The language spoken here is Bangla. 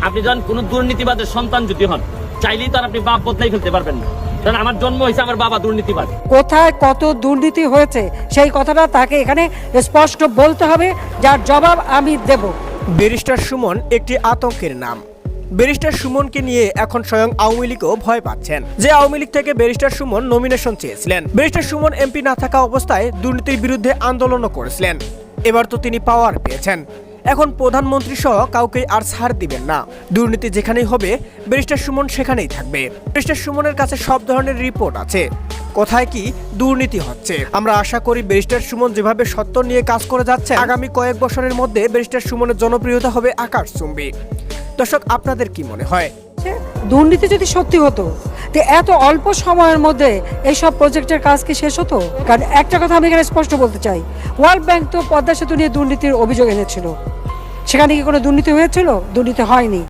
আপনি যখন কোনো দুর্নীতিবাদের সন্তান যদি হন, চাইলেই তো আর আপনি বাপ বদলাই ফেলতে পারবেন না। কারণ আমার জন্ম হয়েছে আমার বাবা দুর্নীতিবাদ। কোথায় কত দুর্নীতি হয়েছে সেই কথাটা তাকে এখানে স্পষ্ট বলতে হবে, যার জবাব আমি দেব। ব্যারিস্টার সুমন একটি আতঙ্কের নাম। ব্যারিস্টার সুমনকে নিয়ে এখন স্বয়ং আওয়ামী লীগও ভয় পাচ্ছেন। যে আওয়ামী লীগ থেকে ব্যারিস্টার সুমন নমিনেশন চেয়েছিলেন, ব্যারিস্টার সুমন এমপি না থাকা অবস্থায় দুর্নীতির বিরুদ্ধে আন্দোলনও করেছিলেন। এবার তো তিনি পাওয়ার পেয়েছেন, এখন প্রধানমন্ত্রী সহ কাউকে আর ছাড় দিবেন না। দুর্নীতি যেখানেই হবে ব্যারিস্টার সুমন সেখানেই থাকবে। ব্যারিস্টার সুমনের কাছে সব ধরনের রিপোর্ট আছে, কোথায় কি দুর্নীতি হচ্ছে। আমরা আশা করি ব্যারিস্টার সুমন যেভাবে সত্য নিয়ে কাজ করে যাচ্ছে, আগামী কয়েক বছরের মধ্যে ব্যারিস্টার সুমনের জনপ্রিয়তা হবে আকাশচুম্বী। দর্শক, আপনাদের কি মনে হয়? দুর্নীতি যদি সত্যি হতো তো এত অল্প সময়ের মধ্যে এইসব প্রজেক্টের কাজ কি শেষ হতো? কারণ একটা কথা আমি এখানে স্পষ্ট বলতে চাই, ওয়ার্ল্ড ব্যাংক তো পদ্মা সেতু নিয়ে দুর্নীতির অভিযোগ এনেছিল, সেখানে কি কোনো দুর্নীতি হয়েছিল? দুর্নীতি হয়নি।